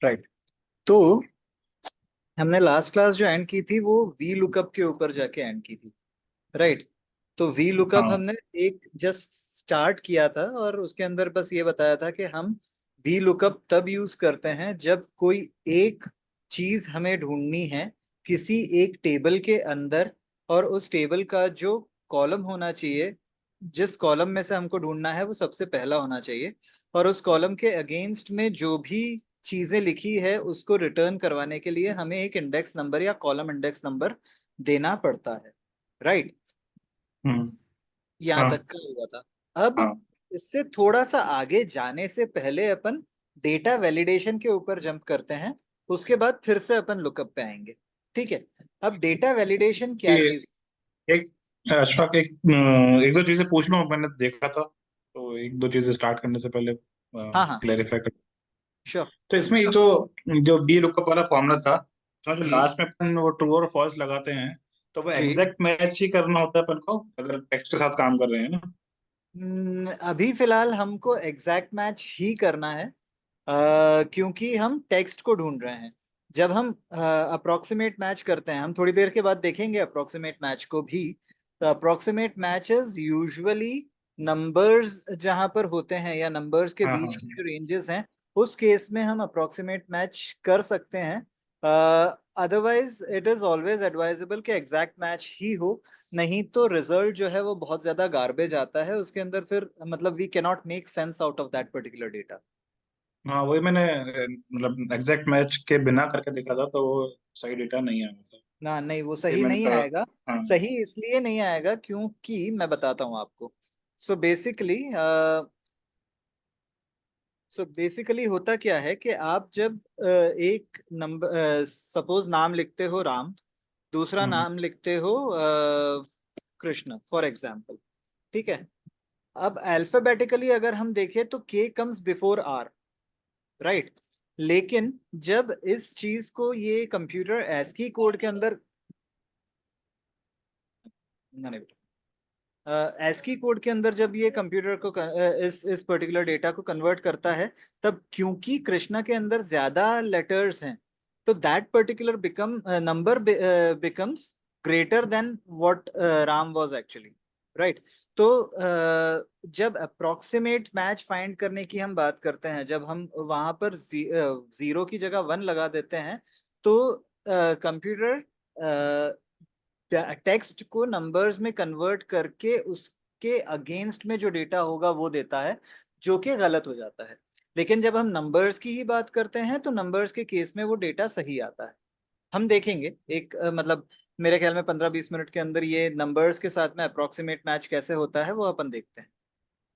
Right. तो हमने last class जो एंड की थी वो वी लुकअप के ऊपर जाके एंड की थी। राइट। तो वी लुकअप हाँ हमने एक जस्ट स्टार्ट किया था और उसके अंदर बस ये बताया था कि हम वी लुकअप तब यूज करते हैं जब कोई एक चीज हमें ढूंढनी है किसी एक टेबल के अंदर, और उस टेबल का जो कॉलम होना चाहिए, जिस कॉलम में से हमको ढूंढना है वो सबसे पहला होना चाहिए, और उस कॉलम के अगेंस्ट में जो भी चीजें लिखी है उसको रिटर्न करवाने के लिए हमें एक इंडेक्स नंबर या कॉलम इंडेक्स नंबर देना पड़ता है। राइट। हम्म यहाँ हाँ तक का हुआ था। अब हाँ इससे थोड़ा सा आगे जाने से पहले अपन डेटा वैलिडेशन के ऊपर जंप करते हैं, उसके बाद फिर से अपन लुकअप पे आएंगे। ठीक है। अब डेटा वैलिडेशन क्या कि चीज। एक अशफाक, एक दो चीजें पूछ लूं, मैंने देखा था तो एक दो चीजें स्टार्ट करने से पहले हाँ हाँ, क्लेरिफाई कर। श्योर। तो इसमें ये जो जो बी लुकअप वाला फॉर्मूला था, उसमें जो जी लास्ट में अपन वो ट्रू और फॉल्स लगाते हैं, तो वो जी। एग्जैक्ट मैच ही करना होता है अपन को अगर टेक्स्ट के साथ काम कर रहे हैं ना। अभी फिलहाल हमको एग्जैक्ट मैच ही करना है, क्योंकि हम टेक्स्ट को ढूंढ रहे हैं। जब हम अप्रोक्सीमेट मैच करते हैं, हम थोड़ी देर के बाद देखेंगे अप्रोक्सीमेट मैच को भी। तो अप्रोक्सीमेट मैचेस यूजुअली नंबर्स जहां पर होते हैं या नंबर्स के हाँ बीच हाँ की जो रेंजेस हैं, उस केस में हम अप्रोक्सीमेट मैच कर सकते हैं। Otherwise it is always advisable कि एग्जैक्ट मैच ही हो, नहीं तो रिजल्ट जो है वो बहुत ज्यादा गार्बेज आता है उसके अंदर, फिर मतलब we can not make sense out of that particular data. हाँ, वही मैंने मतलब एग्जैक्ट मैच के बिना करके देखा था, तो वो सही डेटा नहीं आया था। ना नहीं, वो ये सही मैंने नहीं कहा। आएगा। हाँ सही इसलिए नहीं आएगा क्योंकि मैं बताता हूँ आपको। सो बेसिकली होता क्या है कि आप जब एक नंबर सपोज नाम लिखते हो राम, दूसरा हम्म नाम लिखते हो कृष्ण फॉर एग्जाम्पल। ठीक है। अब अल्फाबेटिकली अगर हम देखें तो के कम्स बिफोर आर। राइट। लेकिन जब इस चीज को ये कंप्यूटर एस्की कोड के अंदर, ना नहीं बेटा, एस्की कोड के अंदर जब ये कंप्यूटर को इस पर्टिकुलर डेटा को कन्वर्ट करता है, तब क्योंकि कृष्णा के अंदर ज्यादा लेटर्स हैं, तो that particular number becomes greater than what Ram was actually. Right. तो जब अप्रोक्सीमेट मैच फाइंड करने की हम बात करते हैं, जब हम वहां पर जीरो की जगह वन लगा देते हैं, तो कंप्यूटर टेक्स्ट को नंबर्स में कन्वर्ट करके उसके अगेंस्ट में जो डेटा होगा वो देता है, जो कि गलत हो जाता है। लेकिन जब हम नंबर्स की ही बात करते हैं तो नंबर्स के केस में वो डेटा सही आता है। हम देखेंगे एक मतलब मेरे ख्याल में 15-20 मिनट के अंदर ये नंबर्स के साथ में अप्रोक्सीमेट मैच कैसे होता है वो अपन देखते हैं।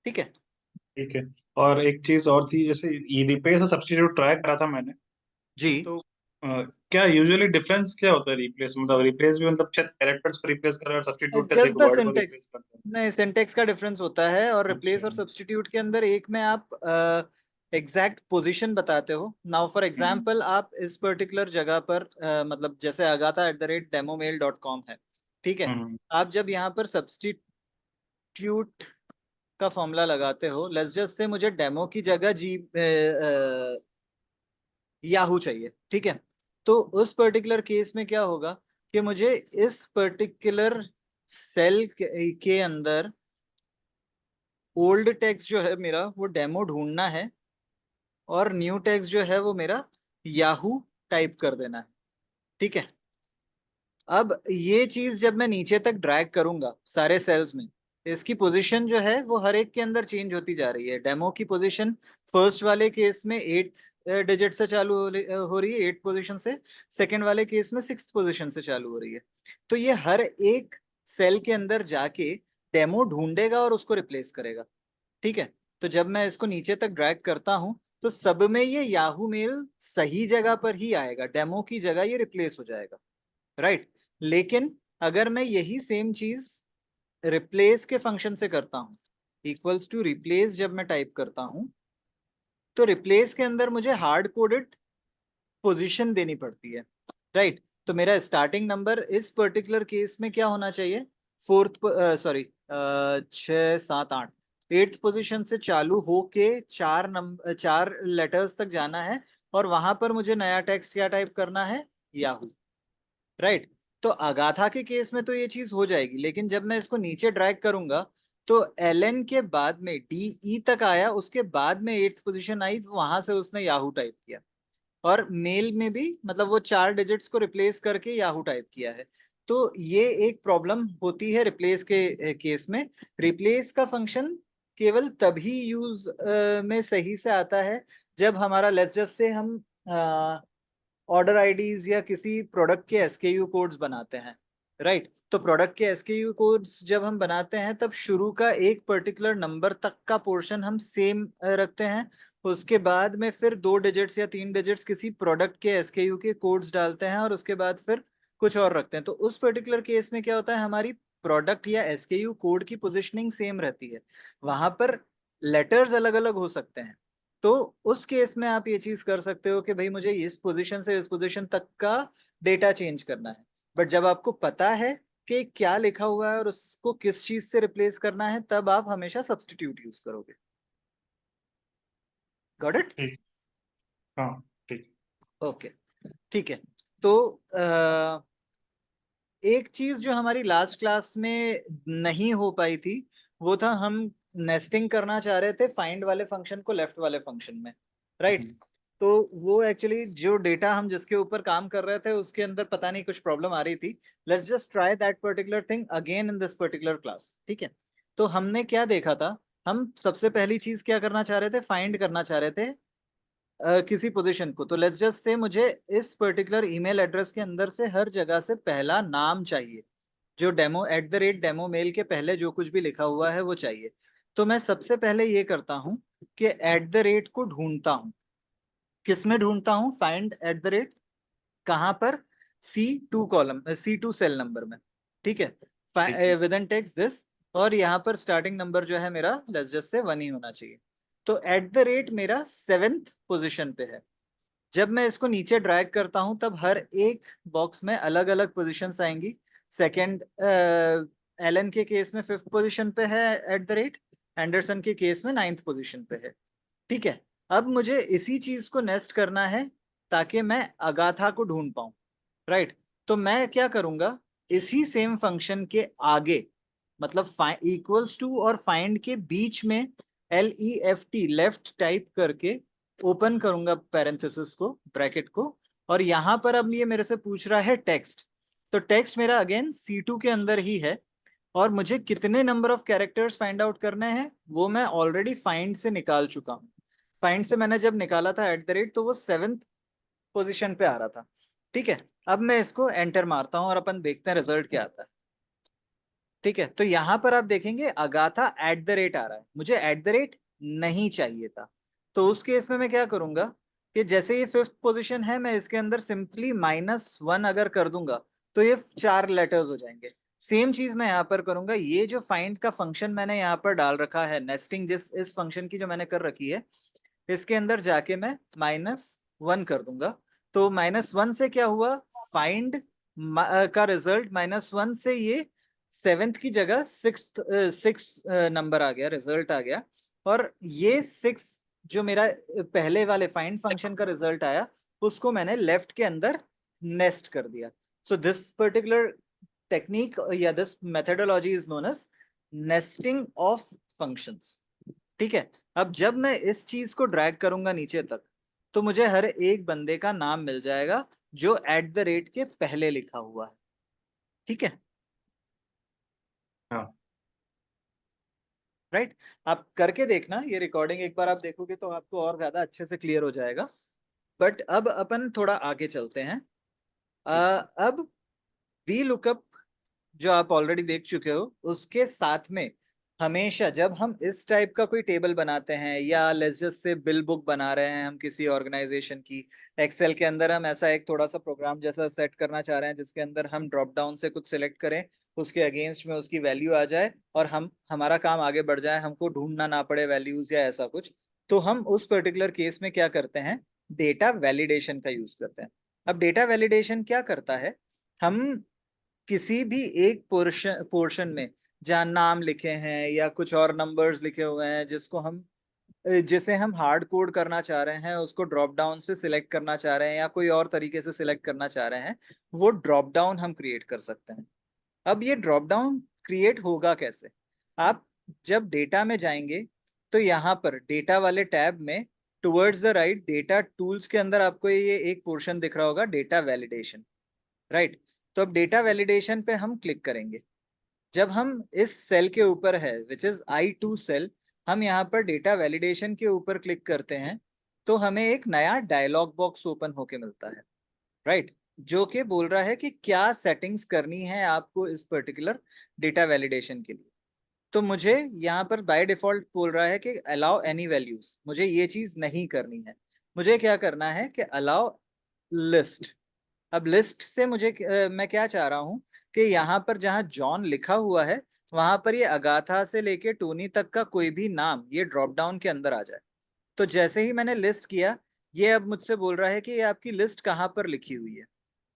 ठीक है। ठीक है। और एक चीज और थी, जैसे ये रिप्लेस और सब्स्टिट्यूट ट्राई करा था मैंने, जी। तो क्या यूजुअली डिफरेंस क्या होता है? रिप्लेस मतलब रिप्लेस भी मतलब शायद कैरेक्टर्स को रिप्लेस कर रहा है, और सब्स्टिट्यूट क्या जस्ट सिर्फ द वर्ड को सिंटेक्स। रिप्लेस करता नहीं, सिंटेक्स का डिफरेंस होता है, और है? अच्छा। रिप्लेस और सब्स्टिट्यूट के अंदर एक में आप एग्जैक्ट पोजीशन बताते हो। नाउ फॉर हम्म एग्जांपल आप इस पर्टिकुलर जगह पर मतलब जैसे agata@demomail.com है। ठीक है। हम्म आप जब यहाँ पर सब्स्टिट्यूट का फॉर्मूला लगाते हो, लेट्स जस्ट से मुझे डेमो की जगह याहू चाहिए। ठीक है। तो उस पर्टिकुलर केस में क्या होगा कि मुझे इस पर्टिकुलर सेल के अंदर ओल्ड टेक्स्ट जो है मेरा वो डेमो ढूंढना है, और न्यू टेक्स्ट जो है वो मेरा याहू टाइप कर देना है। ठीक है। अब ये चीज जब मैं नीचे तक ड्रैग करूंगा सारे सेल्स में, इसकी पोजीशन जो है वो हर एक के अंदर चेंज होती जा रही है। डेमो की पोजीशन फर्स्ट वाले केस में 8th डिजिट से चालू हो रही है, 8th पोजीशन से। सेकंड वाले केस में 6th पोजीशन से चालू हो रही है। तो ये हर एक सेल के अंदर जाके डेमो ढूंढेगा और उसको रिप्लेस करेगा। ठीक है। तो जब मैं इसको नीचे तक ड्रैग करता हूं तो सब में ये याहू मेल सही जगह पर ही आएगा, डेमो की जगह ये रिप्लेस हो जाएगा। राइट। लेकिन अगर मैं यही सेम चीज रिप्लेस के फंक्शन से करता हूं, इक्वल्स टू रिप्लेस जब मैं टाइप करता हूं, तो रिप्लेस के अंदर मुझे हार्ड कोडेड पोजीशन देनी पड़ती है। राइट। तो मेरा स्टार्टिंग नंबर इस पर्टिकुलर केस में क्या होना चाहिए, फोर्थ, सॉरी, 6 7 8 8th पोजीशन से चालू होके 4 लेटर्स तक जाना है, और वहां पर मुझे नया टेक्स्ट क्या टाइप करना है, याहू, राइट। तो अगाथा के केस में तो ये चीज हो जाएगी, लेकिन जब मैं इसको नीचे ड्रैग करूंगा तो एलन के बाद में DE तक आया, उसके बाद में 8th पोजीशन आई, तो वहां से उसने याहू टाइप किया। और मेल में भी मतलब वो 4 डिजिट्स को रिप्लेस करके याहू टाइप किया है। तो ये एक प्रॉब्लम होती है रिप्लेस के केस में। रिप्लेस का फंक्शन केवल तभी यूज में सही से आता है जब हमारा, लेट्स जस्ट से हम ऑर्डर आईडीज या किसी प्रोडक्ट के SKU कोड्स बनाते हैं, राइट। तो प्रोडक्ट के SKU कोड्स जब हम बनाते हैं तब शुरू का एक पर्टिकुलर नंबर तक का पोर्शन हम सेम रखते हैं, उसके बाद में फिर 2 डिजिट्स या 3 डिजिट्स किसी प्रोडक्ट के SKU के कोड्स डालते हैं, और उसके बाद फिर कुछ और रखते हैं। तो उस पर्टिकुलर केस में क्या होता है, हमारी प्रोडक्ट या SKU कोड की पोजिशनिंग सेम रहती है, वहां पर लेटर्स अलग अलग हो सकते हैं। तो उस केस में आप ये चीज कर सकते हो कि भाई मुझे इस पोजीशन से इस पोजीशन तक का डेटा चेंज करना है, बट जब आपको पता है कि क्या लिखा हुआ है और उसको किस चीज से रिप्लेस करना है, तब आप हमेशा सब्स्टिट्यूट यूज करोगे। Got it? ठीक। हाँ ठीक। ओके, ठीक है। तो एक चीज जो हमारी लास्ट क्लास में नहीं हो पाई थी, वो था हम नेस्टिंग करना चाह रहे थे फाइंड वाले फंक्शन को लेफ्ट वाले फंक्शन में, राइट। तो वो एक्चुअली जो डेटा हम जिसके ऊपर काम कर रहे थे उसके अंदर पता नहीं कुछ प्रॉब्लम आ रही थी। Let's just try that particular thing again in this particular class, ठीक है। तो हमने क्या देखा था, हम सबसे पहली चीज क्या करना चाह रहे थे, फाइंड करना चाह रहे थे किसी पोजीशन को। तो लेट्स जस्ट से मुझे इस पर्टिकुलर ईमेल एड्रेस के अंदर से हर जगह से पहला नाम चाहिए, जो @डेमो मेल के पहले जो कुछ भी लिखा हुआ है वो चाहिए। तो मैं सबसे पहले ये करता हूं कि @ को ढूंढता हूं। किस में ढूंढता हूं, फाइंड @ कहां पर, C2 सेल नंबर में, ठीक है, विद इन टेक्स्ट दिस। और यहाँ पर स्टार्टिंग नंबर जो है मेरा लेट्स जस्ट से 1 ही होना चाहिए। तो मेरा 7th पोजीशन पे है। जब मैं इसको नीचे ड्रैग करता हूं तब हर एक बॉक्स में अलग अलग पोजीशंस आएंगी। सेकंड, एलन के केस में 5th पोजीशन पे है एंडरसन के केस में 9th पोजीशन पे है, ठीक है। अब मुझे इसी चीज को नेस्ट करना है ताकि मैं अगाथा को ढूंढ पाऊं, राइट। तो मैं क्या करूंगा, इसी सेम फंक्शन के आगे, मतलब इक्वल्स टू और फाइंड के बीच में LEFT लेफ्ट टाइप करके ओपन करूंगा पैरेंथेसिस को, ब्रैकेट को। और यहां पर अब ये मेरे से पूछ रहा है टेक्स्ट। तो टेक्स्ट मेरा अगेन C2 के अंदर ही है, और मुझे कितने number of characters find out करने हैं वो मैं ऑलरेडी फाइंड से निकाल चुका हूं। फाइंड से मैंने जब निकाला था तो वो 7th पोजीशन पे आ रहा था, ठीक है। अब मैं इसको एंटर मारता हूं और अपन देखते हैं रिजल्ट क्या आता है, ठीक है। तो यहां पर आप देखेंगे अगाथा @ आ रहा है, मुझे नहीं चाहिए था। तो उस केस में मैं क्या करूंगा कि जैसे ये 5th पोजीशन है, मैं इसके अंदर सिंपली -1 अगर कर दूंगा तो ये 4 लेटर्स हो जाएंगे। सेम चीज मैं यहाँ पर करूंगा, ये जो फाइंड का फंक्शन मैंने यहाँ पर डाल रखा है, नेस्टिंग जिस इस फंक्शन की जो मैंने कर रखी है, इसके अंदर जाके मैं -1 कर दूंगा। तो -1 से क्या हुआ, फाइंड का रिजल्ट -1 से ये 7th की जगह 6th नंबर आ गया, रिजल्ट आ गया। और ये 6 जो मेरा पहले वाले फाइंड फंक्शन का रिजल्ट आया, उसको मैंने लेफ्ट के अंदर नेस्ट कर दिया। सो दिस पर्टिकुलर टेक्निक या this methodology is known as nesting of functions, ठीक है। अब जब मैं इस चीज को ड्रैग करूंगा नीचे तक, तो मुझे हर एक बंदे का नाम मिल जाएगा जो @ के पहले लिखा हुआ है, ठीक है, हाँ राइट। आप करके देखना, ये रिकॉर्डिंग एक बार आप देखोगे तो आपको और ज्यादा अच्छे से क्लियर हो जाएगा। बट अब अपन थोड़ा आगे चलते हैं। अब वी लुकअप जो आप ऑलरेडी देख चुके हो, उसके साथ में हमेशा जब हम इस टाइप का कोई टेबल बनाते हैं, या let's just say bill book बना रहे हैं हम किसी ऑर्गेनाइजेशन की, एक्सेल के अंदर हम ऐसा एक थोड़ा सा प्रोग्राम जैसा सेट करना चाह रहे हैं जिसके अंदर हम ड्रॉप डाउन से कुछ सिलेक्ट करें, उसके अगेंस्ट में उसकी वैल्यू आ जाए और हम हमारा काम आगे बढ़ जाए, हमको ढूंढना ना पड़े वैल्यूज या ऐसा कुछ। तो हम उस पर्टिकुलर केस में क्या करते हैं, डेटा वैलिडेशन का यूज करते हैं। अब डेटा वैलिडेशन क्या करता है, हम किसी भी एक पोर्शन में जहाँ नाम लिखे हैं या कुछ और नंबर्स लिखे हुए हैं जिसको हम जिसे हम हार्ड कोड करना चाह रहे हैं, उसको ड्रॉप डाउन से सिलेक्ट करना चाह रहे हैं या कोई और तरीके से सिलेक्ट करना चाह रहे हैं, वो ड्रॉप डाउन हम क्रिएट कर सकते हैं। अब ये ड्रॉप डाउन क्रिएट होगा कैसे? आप जब डेटा में जाएंगे तो यहाँ पर डेटा वाले टैब में towards the right data tools के अंदर आपको ये एक पोर्शन दिख रहा होगा, डेटा वैलिडेशन, राइट। तो अब डेटा वैलिडेशन पे हम क्लिक करेंगे। जब हम इस सेल के ऊपर है विच इज I2 सेल, हम यहाँ पर डेटा वैलिडेशन के ऊपर क्लिक करते हैं तो हमें एक नया डायलॉग बॉक्स ओपन होके मिलता है, राइट, जो कि बोल रहा है कि क्या सेटिंग्स करनी है आपको इस पर्टिकुलर डेटा वैलिडेशन के लिए। तो मुझे यहाँ पर बाय डिफॉल्ट बोल रहा है कि अलाउ एनी वैल्यूज, मुझे ये चीज नहीं करनी है। मुझे क्या करना है कि अलाउ लिस्ट। अब लिस्ट से मुझे मैं क्या चाह रहा हूँ कि यहाँ पर जहाँ जॉन लिखा हुआ है वहां पर ये अगाथा से लेके टोनी तक का कोई भी नाम ये ड्रॉप डाउन के अंदर आ जाए। तो जैसे ही मैंने लिस्ट किया, ये अब मुझसे बोल रहा है कि ये आपकी लिस्ट कहाँ पर लिखी हुई है।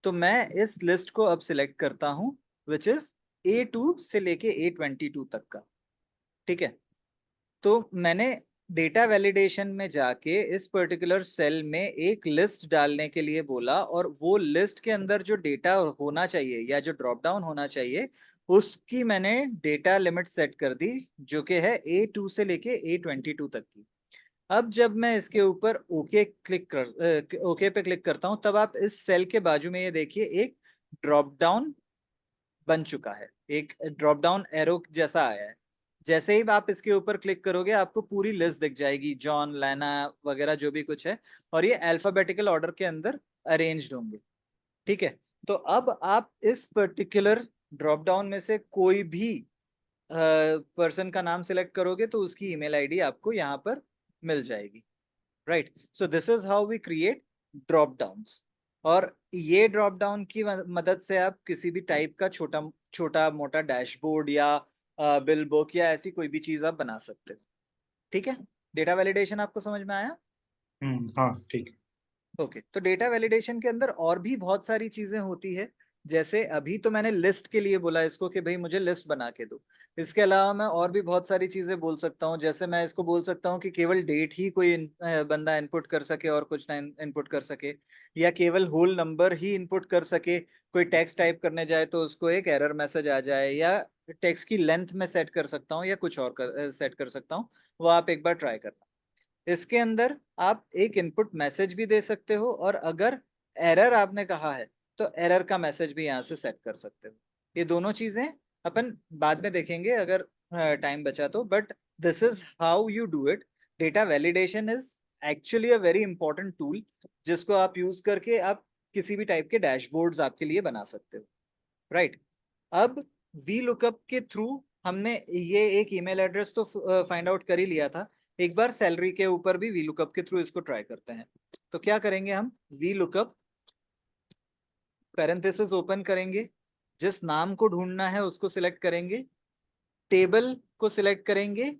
तो मैं इस लिस्ट को अब सिलेक्ट करता हूँ विच इज A2 से लेके A22 तक का, ठीक है। तो मैंने डेटा वैलिडेशन में जाके इस पर्टिकुलर सेल में एक लिस्ट डालने के लिए बोला, और वो लिस्ट के अंदर जो डेटा होना चाहिए या जो ड्रॉप डाउन होना चाहिए उसकी मैंने डेटा लिमिट सेट कर दी, जो कि है A2 से लेके A22 तक की। अब जब मैं इसके ऊपर ओके पे क्लिक करता हूं, तब आप इस सेल के बाजू में ये देखिए एक ड्रॉप डाउन बन चुका है, एक ड्रॉप डाउन एरो जैसा आया है। जैसे ही आप इसके ऊपर क्लिक करोगे आपको पूरी लिस्ट दिख जाएगी, जॉन, लैना वगैरह जो भी कुछ है, और ये अल्फाबेटिकल ऑर्डर के अंदर अरेंज्ड होंगे, ठीक है। तो अब आप इस पर्टिकुलर ड्रॉप डाउन में से कोई भी पर्सन का नाम सिलेक्ट करोगे तो उसकी ईमेल आईडी आपको यहाँ पर मिल जाएगी, right. So this is how we create drop downs. और ये ड्रॉप डाउन की मदद से आप किसी भी टाइप का छोटा छोटा मोटा डैशबोर्ड या बिल बुक या ऐसी कोई भी चीज आप बना सकते हो, ठीक है। डेटा वैलिडेशन आपको समझ में आया? हाँ ठीक है। ओके, तो डेटा वैलिडेशन के अंदर और भी बहुत सारी चीजें होती है। जैसे अभी तो मैंने लिस्ट के लिए बोला इसको कि भाई मुझे लिस्ट बना के दो। इसके अलावा मैं और भी बहुत सारी चीजें बोल सकता हूँ, जैसे मैं इसको बोल सकता हूँ कि केवल डेट ही कोई बंदा इनपुट कर सके और कुछ ना इनपुट कर सके, या केवल होल नंबर ही इनपुट कर सके। कोई टेक्स्ट टाइप करने जाए तो उसको एक एरर मैसेज आ जाए, या टेक्स्ट की लेंथ में सेट कर सकता हूँ या कुछ और सेट कर सकता हूँ। वो आप एक बार ट्राई करना। इसके अंदर आप एक इनपुट मैसेज भी दे सकते हो, और अगर एरर आपने कहा है तो एरर का मैसेज भी यहाँ से सेट कर सकते हो। ये दोनों चीजें अपन बाद में देखेंगे अगर टाइम बचा तो, but this is how you do it. Data validation is actually a very important tool, जिसको आप यूज करके आप किसी भी टाइप के डैशबोर्ड्स आपके लिए बना सकते हो, राइट। अब वी लुकअप के थ्रू हमने ये एक ईमेल एड्रेस तो फाइंड आउट कर ही लिया था। एक बार सैलरी के ऊपर भी वी लुकअप के थ्रू इसको ट्राई करते हैं। तो क्या करेंगे हम, वी लुकअप पैरेंथेसिस ओपन करेंगे, जिस नाम को ढूंढना है उसको सिलेक्ट करेंगे, टेबल को सिलेक्ट करेंगे।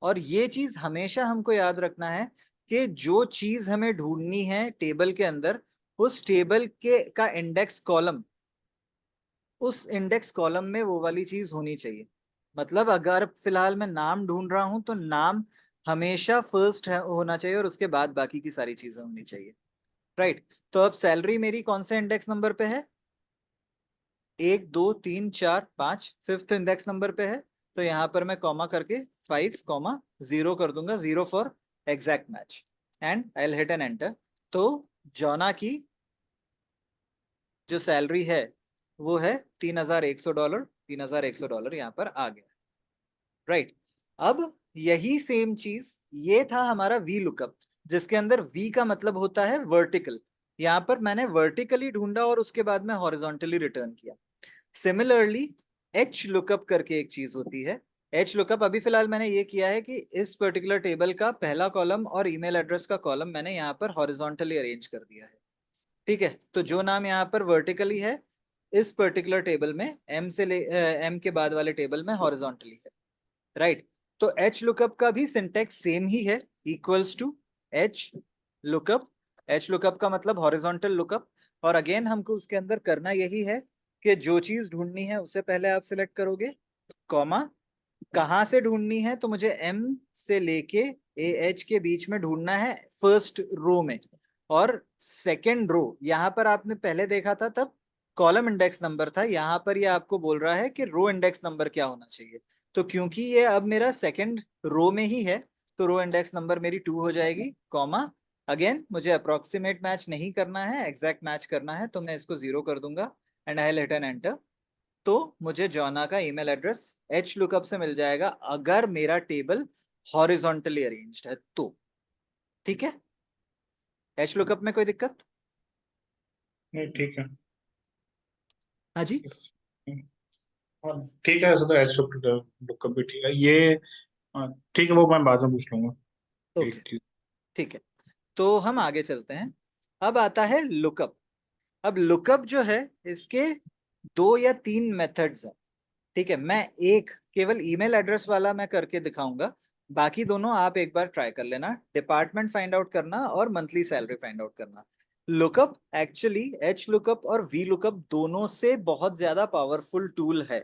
और ये चीज हमेशा हमको याद रखना है कि जो चीज हमें ढूंढनी है टेबल के अंदर, उस टेबल के का इंडेक्स कॉलम, उस इंडेक्स कॉलम में वो वाली चीज होनी चाहिए। मतलब अगर फिलहाल मैं नाम ढूंढ रहा हूं तो नाम हमेशा फर्स्ट होना चाहिए और उसके बाद बाकी की सारी चीजें होनी चाहिए, राइट। तो अब सैलरी मेरी कौन से इंडेक्स नंबर पे है? 1 2 3 4 5, फिफ्थ इंडेक्स नंबर पे है। तो यहाँ पर मैं कॉमा करके 5 0 कर दूंगा, 0 for exact match, and I will hit an enter. तो जॉना की जो सैलरी है वो है $3,100। $3,100 यहाँ पर आ गया, राइट। अब यही सेम चीज, ये था हमारा वी लुकअप, जिसके अंदर वी का मतलब होता है वर्टिकल। यहाँ पर मैंने वर्टिकली ढूंढा और उसके बाद में हॉरिजॉन्टली रिटर्न किया। सिमिलरली एच लुकअप करके एक चीज होती है। एच लुकअप अभी फिलहाल मैंने ये किया है कि इस पर्टिकुलर टेबल का पहला कॉलम और ईमेल एड्रेस का कॉलम मैंने यहाँ पर हॉरिजॉन्टली अरेंज कर दिया है, ठीक है। तो जो नाम यहाँ पर वर्टिकली है इस पर्टिकुलर टेबल में एम के बाद वाले टेबल में हॉरिजॉन्टली है, राइट। तो एच लुकअप का भी सिंटेक्स सेम ही है, equals to H lookup. H lookup का मतलब हॉरिजॉन्टल लुकअप। और अगेन हमको उसके अंदर करना यही है कि जो चीज ढूंढनी है उससे पहले आप सिलेक्ट करोगे, कॉमा, कहाँ से ढूंढनी है तो मुझे एम से लेके ए एच के बीच में ढूंढना है फर्स्ट रो में, और सेकेंड रो यहाँ पर आपने पहले देखा था तब कॉलम इंडेक्स नंबर था, यहाँ पर ये आपको बोल रहा है कि रो इंडेक्स नंबर क्या होना चाहिए। तो क्योंकि ये अब मेरा सेकेंड रो में ही है तो रो इंडेक्स नंबर मेरी 2 हो जाएगी, कॉमा अगेन मुझे अप्रोक्सीमेट मैच नहीं करना है, एग्जैक्ट मैच करना है, तो मैं इसको 0 कर दूंगा and I hit an enter. तो मुझे जॉना का ईमेल एड्रेस एच लुकअप से मिल जाएगा अगर मेरा टेबल हॉरिजॉन्टली अरेंज्ड है तो। ठीक है, एच लुकअप में कोई दिक्कत? नहीं ठीक है। हाँ जी। हाँ, ठीक है, ऐसा तो एच लुकअप भी ठीक है ये। हाँ, ठीक है, वो मैं बाद में पूछ लूंगा। ओके एक चीज। ठीक है, तो हम आगे चलते हैं। अब आता है लुकअप। अब लुकअप जो है इसके 2 या 3 मेथड्स हैं। ठीक है, मैं एक केवल ईमेल एड्रेस वाला मैं करके दिखाऊंगा, बाकी दोनों आप एक बार ट्राई कर लेना, डिपार्टमेंट फाइंड आउट करना और मंथली सैलरी फाइंड आउट करना। लुकअप एक्चुअली एच लुकअप और वी लुकअप दोनों से बहुत ज्यादा पावरफुल टूल है।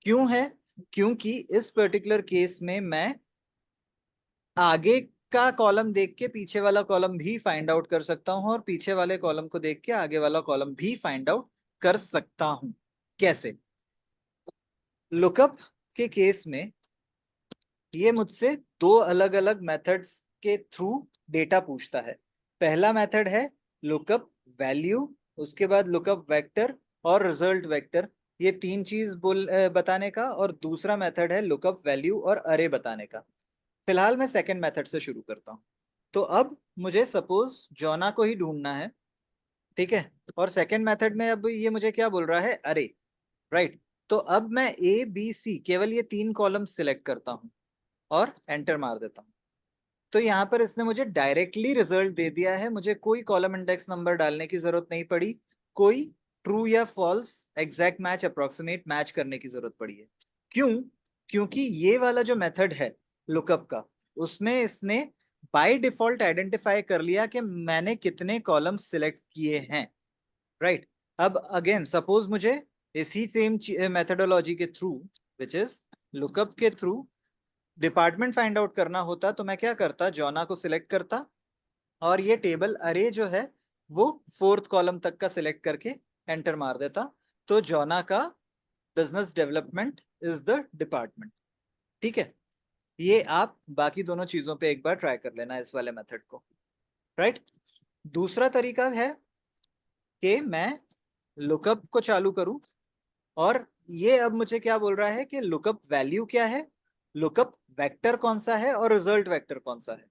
क्यों है? क्योंकि इस पर्टिकुलर केस में मैं आगे का कॉलम देख के पीछे वाला कॉलम भी फाइंड आउट कर सकता हूं और पीछे वाले कॉलम को देख के आगे वाला कॉलम भी फाइंड आउट कर सकता हूं। कैसे? लुकअप के केस में ये मुझसे 2 अलग-अलग मेथड्स के थ्रू डेटा पूछता है। पहला मेथड है लुकअप वैल्यू, उसके बाद लुकअप वेक्टर और रिजल्ट वेक्टर, ये 3 चीज बताने का, और दूसरा मेथड है लुकअप वैल्यू और अरे बताने का। फिलहाल मैं सेकंड मेथड से शुरू करता हूँ। तो अब मुझे सपोज जॉना को ही ढूंढना है, ठीक है, और सेकंड मेथड में अब ये मुझे क्या बोल रहा है, अरे, राइट। तो अब मैं ए बी सी केवल ये 3 कॉलम सिलेक्ट करता हूँ और एंटर मार देता हूँ। तो यहाँ पर इसने मुझे डायरेक्टली रिजल्ट दे दिया है, मुझे कोई कॉलम इंडेक्स नंबर डालने की जरूरत नहीं पड़ी, कोई ट्रू या false exact match approximate match करने की जरूरत पड़ी है। क्यों? क्योंकि ये वाला जो मेथड है लुकअप का, उसमें इसने बाय डिफॉल्ट आइडेंटिफाई कर लिया कि मैंने कितने कॉलम सिलेक्ट किए हैं, राइट। अब अगेन सपोज मुझे इसी सेम मेथडोलॉजी के थ्रू, विच इज लुकअप के थ्रू डिपार्टमेंट फाइंड आउट करना होता, तो मैं क्या करता, जॉना को सिलेक्ट करता और ये टेबल अरे जो है वो 4th कॉलम तक का सिलेक्ट करके एंटर मार देता। तो जॉना का business development is the department. ठीक है, ये आप बाकी दोनों चीजों पे एक बार ट्राई कर लेना इस वाले मेथड को, राइट। दूसरा तरीका है कि मैं लुकअप को चालू करूं और ये अब मुझे क्या बोल रहा है कि लुकअप वैल्यू क्या है, लुकअप वेक्टर कौन सा है और रिजल्ट वेक्टर कौन सा है,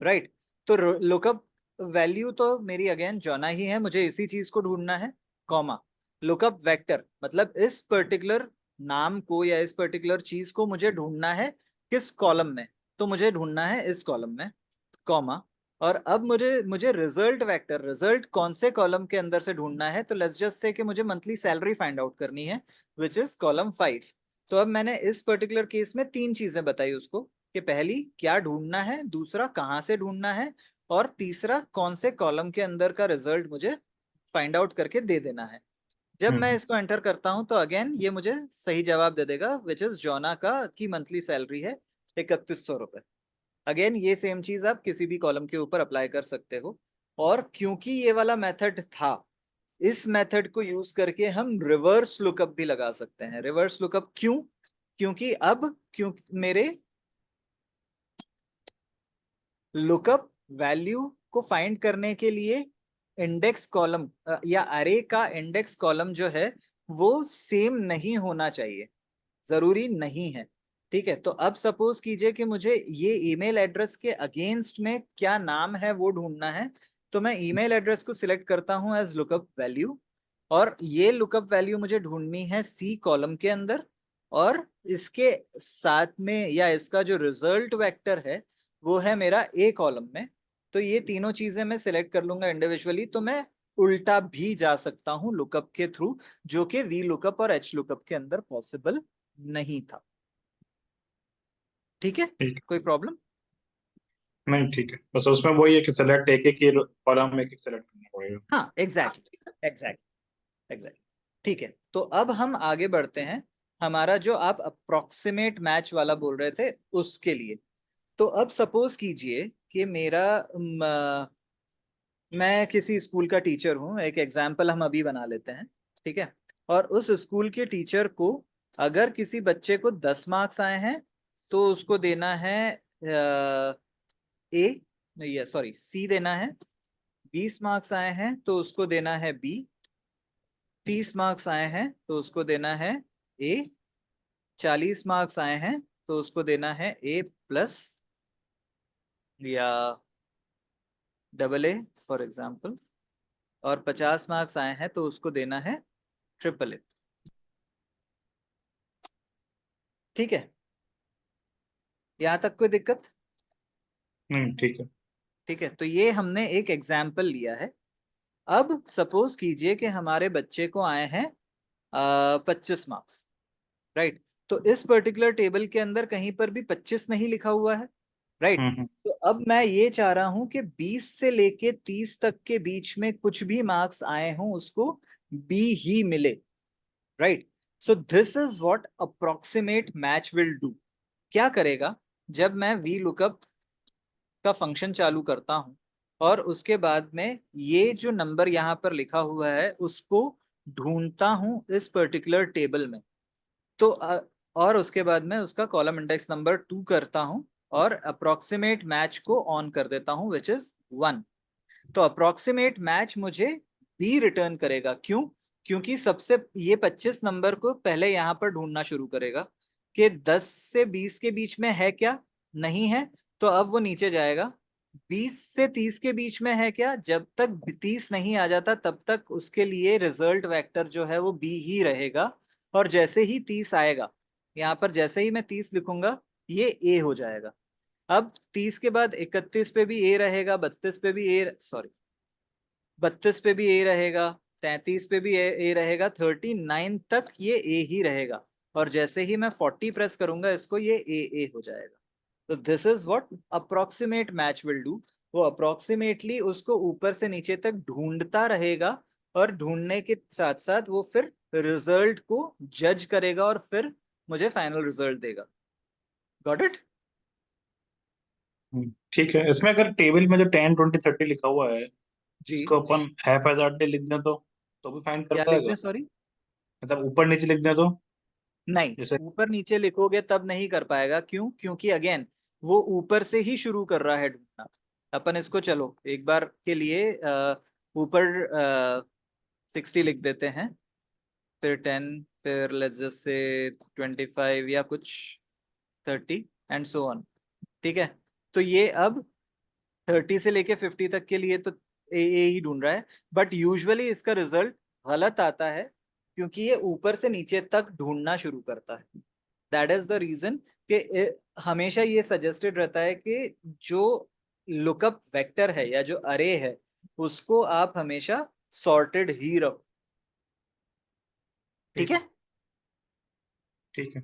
राइट। तो लुकअप वैल्यू तो मेरी अगेन जॉना ही है, मुझे इसी चीज को ढूंढना है, कॉमा लुकअप वेक्टर मतलब इस पर्टिकुलर नाम को या इस पर्टिकुलर चीज को मुझे ढूंढना है किस कॉलम में, तो मुझे ढूंढना है इस कॉलम में, कॉमा। और अब मुझे मुझे रिजल्ट वेक्टर, रिजल्ट कौन से कॉलम के अंदर से ढूंढना है, तो लेट्स जस्ट से कि मुझे मंथली सैलरी फाइंड आउट करनी है, विच इज कॉलम 5। तो अब मैंने इस पर्टिकुलर केस में 3 चीजें बताई उसको, कि पहली क्या ढूंढना है, दूसरा कहाँ से ढूंढना है, और तीसरा कौन से कॉलम के अंदर का रिजल्ट मुझे फाइंड आउट करके दे देना है। जब मैं इसको एंटर करता हूं तो अगेन ये मुझे सही जवाब दे देगा, विच इज जॉना का की मंथली सैलरी है 3100 रुपए। अगेन ये सेम चीज आप किसी भी कॉलम के ऊपर अप्लाई कर सकते हो। और क्योंकि ये वाला मेथड था, इस मेथड को यूज करके हम रिवर्स लुकअप भी लगा सकते हैं। रिवर्स लुकअप क्यों? क्योंकि मेरे लुकअप वैल्यू को फाइंड करने के लिए इंडेक्स कॉलम या अरे का इंडेक्स कॉलम जो है वो सेम नहीं होना चाहिए, जरूरी नहीं है। ठीक है, तो अब सपोज कीजिए कि मुझे ये ईमेल एड्रेस के अगेंस्ट में क्या नाम है वो ढूंढना है, तो मैं ईमेल एड्रेस को सिलेक्ट करता हूं एज लुकअप वैल्यू, और ये लुकअप वैल्यू मुझे ढूंढनी है सी कॉलम के अंदर, और इसके साथ में या इसका जो रिजल्ट वेक्टर है वो है मेरा ए कॉलम में। तो ये तीनों चीजें मैं सिलेक्ट कर लूंगा इंडिविजुअली, तो मैं उल्टा भी जा सकता हूं लुकअप के थ्रू, जो कि वी लुकअप और एच लुकअप के अंदर पॉसिबल नहीं था। ठीक है, ठीक। कोई प्रॉब्लम? नहीं ठीक है, बस उसमें वही है कि सिलेक्ट एक एक कॉलम एक एक सिलेक्ट करना पड़ेगा। हाँ एग्जैक्टली एग्जैक्टली एग्जैक्टली। ठीक है, तो अब हम आगे बढ़ते हैं, हमारा जो आप अप्रोक्सीमेट मैच वाला बोल रहे थे उसके लिए। तो अब सपोज कीजिए कि मैं किसी स्कूल का टीचर हूँ, एक एग्जाम्पल हम अभी बना लेते हैं, ठीक है। और उस स्कूल के टीचर को अगर किसी बच्चे को 10 मार्क्स आए हैं तो उसको देना है ए, या सॉरी सी देना है। 20 मार्क्स आए हैं तो उसको देना है बी। 30 मार्क्स आए हैं तो उसको देना है ए। 40 मार्क्स आए हैं तो उसको देना है ए प्लस या डबल ए फॉर एग्जाम्पल। और 50 मार्क्स आए हैं तो उसको देना है ट्रिपल ए। ठीक है, यहाँ तक कोई दिक्कत? ठीक है। ठीक है, तो ये हमने एक एग्जाम्पल लिया है। अब सपोज कीजिए कि हमारे बच्चे को आए हैं 25 मार्क्स, राइट। तो इस पर्टिकुलर टेबल के अंदर कहीं पर भी 25 नहीं लिखा हुआ है, राइट। हम्म। तो अब मैं ये चाह रहा हूं कि 20 से लेके 30 तक के बीच में कुछ भी मार्क्स आए हों उसको बी ही मिले, right. So this is what approximate match will do. क्या करेगा, जब मैं वी लुकअप का फंक्शन चालू करता हूं और उसके बाद में ये जो नंबर यहाँ पर लिखा हुआ है उसको ढूंढता हूं इस पर्टिकुलर टेबल में, तो और उसके बाद में उसका कॉलम इंडेक्स नंबर 2 करता हूं और अप्रोक्सीमेट मैच को ऑन कर देता हूं विच इज 1। तो अप्रोक्सीमेट मैच मुझे बी रिटर्न करेगा। क्यों? क्योंकि सबसे ये 25 नंबर को पहले यहां पर ढूंढना शुरू करेगा कि 10 से 20 के बीच में है क्या, नहीं है, तो अब वो नीचे जाएगा। 20 से 30 के बीच में है क्या, जब तक 30 नहीं आ जाता तब तक उसके लिए रिजल्ट वेक्टर जो है वो बी ही रहेगा। और जैसे ही 30 आएगा, यहाँ पर जैसे ही मैं 30 लिखूंगा ये ए हो जाएगा। अब 30 के बाद 31 पे भी ए रहेगा, 32 पे भी ए, सॉरी 32 पे भी ए रहेगा, 33 पे भी ए रहेगा, 39 तक ये ए ही रहेगा। और जैसे ही मैं 40 प्रेस करूंगा इसको, ये ए हो जाएगा। तो this is what approximate match will do. वो अप्रोक्सीमेटली उसको ऊपर से नीचे तक ढूंढता रहेगा और ढूंढने के साथ साथ वो फिर रिजल्ट को जज करेगा और फिर मुझे फाइनल रिजल्ट देगा। Got it? ठीक है, इसमें अगर टेबल में जो 10, 20, 30 लिखा हुआ है जी। इसको अपन हैphazardly लिख दें तो भी फाइंड कर क्या लिख दें, पाएगा? सॉरी? मतलब ऊपर नीचे लिख दें तो नहीं, जैसे। ऊपर नीचे लिखोगे तब नहीं कर पाएगा। क्यों? क्योंकि अगेन वो ऊपर से ही शुरू कर रहा है ढूंढना। अपन इसको चलो एक बार के लिए ऊपर 60 लिख देते हैं, फिर 10, फिर लेट्स जस्ट से 25 या कुछ 30 एंड सो ऑन। ठीक है, तो ये अब 30 से लेके 50 तक के लिए तो ए ही ढूंढ रहा है। बट यूजुअली इसका रिजल्ट गलत आता है क्योंकि ये ऊपर से नीचे तक ढूंढना शुरू करता है। दैट इज द रीजन कि हमेशा ये सजेस्टेड रहता है कि जो लुकअप वेक्टर है या जो अरे है उसको आप हमेशा सॉर्टेड ही रखो। ठीक ठीक है, है। ठीक है।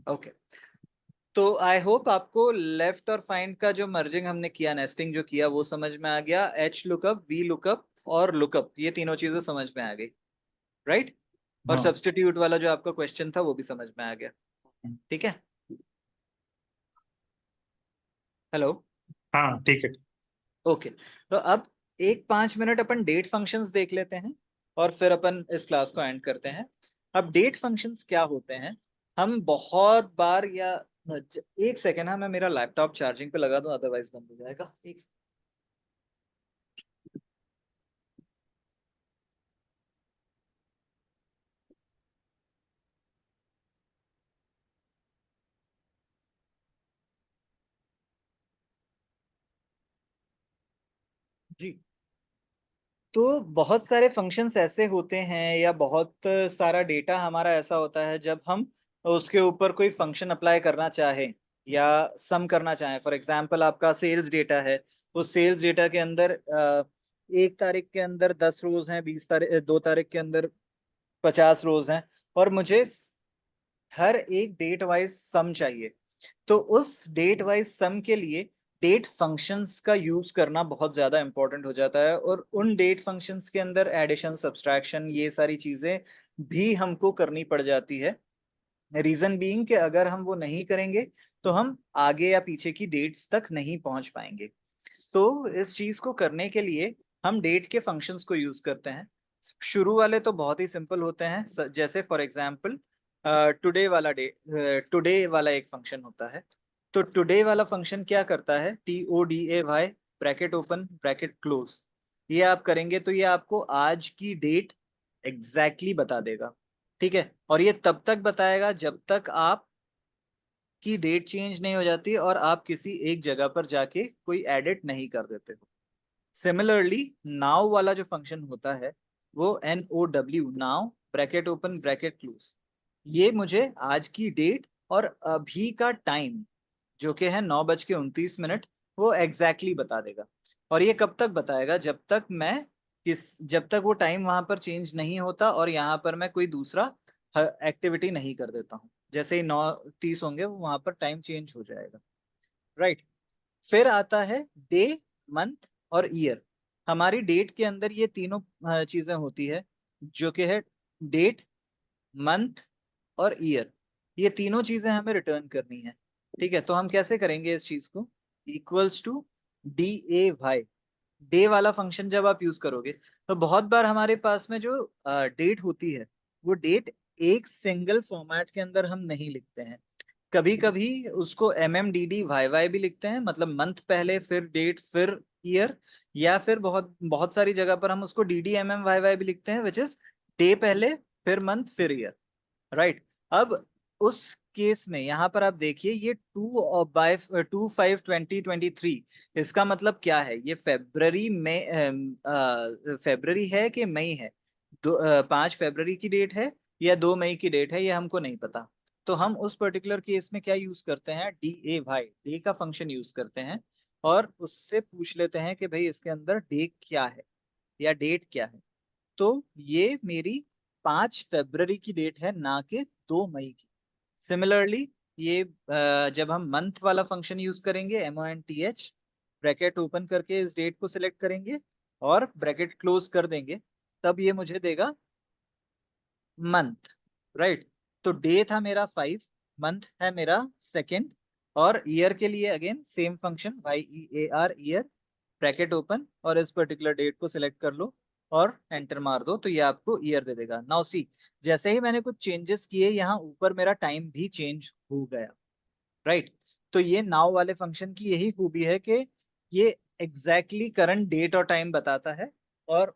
ओके। तो आई होप आपको लेफ्ट और फाइंड का जो मर्जिंग हमने किया, नेस्टिंग जो किया, वो समझ में आ गया। एच लुकअप, वी लुकअप और लुकअप, ये तीनों चीजें समझ में आ गई, राइट। और हाँ। सब्स्टिट्यूट वाला जो आपका क्वेश्चन था वो भी समझ में आ गया। ठीक है, हेलो। हाँ ठीक है। ओके, तो अब एक 5 मिनट अपन डेट फंक्शंस देख लेते हैं और फिर अपन इस क्लास को एंड करते हैं। अब डेट फंक्शंस क्या होते हैं, हम बहुत बार या एक सेकेंड, हाँ मैं मेरा लैपटॉप चार्जिंग पे लगा दूं अदरवाइज बंद हो जाएगा। एक जी। तो बहुत सारे फंक्शंस ऐसे होते हैं या बहुत सारा डेटा हमारा ऐसा होता है जब हम उसके ऊपर कोई फंक्शन अप्लाई करना चाहें या सम करना चाहें। फॉर एग्जांपल आपका सेल्स डेटा है, उस सेल्स डेटा के अंदर 1 तारीख के अंदर 10 रोज हैं, 20 तारीख 2 तारीख के अंदर 50 रोज हैं, और मुझे हर एक डेट वाइज सम चाहिए। तो उस डेट वाइज सम के लिए डेट फंक्शंस का यूज करना बहुत ज्यादा इंपॉर्टेंट हो जाता है। और उन डेट फंक्शंस के अंदर एडिशन, सब्सट्रैक्शन, ये सारी चीजें भी हमको करनी पड़ जाती है। रीजन बीइंग कि अगर हम वो नहीं करेंगे तो हम आगे या पीछे की डेट्स तक नहीं पहुंच पाएंगे। तो इस चीज को करने के लिए हम डेट के फंक्शंस को यूज करते हैं। शुरू वाले तो बहुत ही सिंपल होते हैं, जैसे फॉर एग्जांपल टुडे वाला टुडे वाला एक फंक्शन होता है। तो टुडे वाला फंक्शन क्या करता है, TODAY bracket open bracket close. ये आप करेंगे तो ये आपको आज की डेट एग्जैक्टली बता देगा। ठीक है, और ये तब तक बताएगा जब तक आप की डेट चेंज नहीं हो जाती और आप किसी एक जगह पर जाके कोई एडिट नहीं कर देते हो। सिमिलरली नाउ वाला जो फंक्शन होता है वो NOW, now bracket open bracket close, ये मुझे आज की डेट और अभी का टाइम जो कि है 9:29, वो एग्जैक्टली बता देगा। और ये कब तक बताएगा, जब तक वो टाइम वहां पर चेंज नहीं होता और यहाँ पर मैं कोई दूसरा एक्टिविटी नहीं कर देता हूँ। जैसे ही 9:30 होंगे वो वहां पर टाइम चेंज हो जाएगा। राइट। फिर आता है डे, मंथ और ईयर। हमारी डेट के अंदर ये तीनों चीजें होती है, जो कि है डेट, मंथ और ईयर। ये तीनों चीजें हमें रिटर्न करनी है। ठीक है, तो हम कैसे करेंगे इस चीज को, इक्वल्स टू DAY। डे वाला फंक्शन जब आप यूज करोगे तो बहुत बार हमारे पास में जो डेट होती है वो डेट एक सिंगल फॉर्मेट के अंदर हम नहीं लिखते हैं। कभी कभी उसको MMDDYY भी लिखते हैं, मतलब मंथ पहले फिर डेट फिर ईयर। या फिर बहुत बहुत सारी जगह पर हम उसको DDMMYY भी लिखते हैं, विच इज डे पहले फिर मंथ फिर ईयर। राइट। अब उस केस में यहाँ पर आप देखिए ये 2/5/2023, इसका मतलब क्या है, ये फेब्रवरी में फेब्रवरी है कि मई है, 5 फरवरी की डेट है या 2 मई की डेट है, ये हमको नहीं पता। तो हम उस पर्टिकुलर केस में क्या यूज करते हैं, DAY, डे का फंक्शन यूज करते हैं। और उससे पूछ लेते हैं कि भाई इसके अंदर डे क्या है या डेट क्या है। तो ये मेरी 5 फरवरी की डेट है, ना कि 2 मई की। सिमिलरली ये जब हम मंथ वाला फंक्शन यूज करेंगे, MONTH ब्रैकेट ओपन करके इस डेट को सिलेक्ट करेंगे और ब्रैकेट क्लोज कर देंगे, तब ये मुझे देगा मंथ। राइट। तो डे था मेरा 5, मंथ है मेरा सेकेंड, और ईयर के लिए again same function YEAR year bracket open और इस पर्टिकुलर डेट को सिलेक्ट कर लो और एंटर मार दो, तो ये आपको ईयर दे देगा। नाउ सी, जैसे ही मैंने कुछ चेंजेस किए यहाँ ऊपर मेरा टाइम भी चेंज हो गया। राइट। तो ये नाउ वाले फंक्शन की यही खूबी है कि ये एग्जैक्टली करंट डेट और टाइम बताता है। और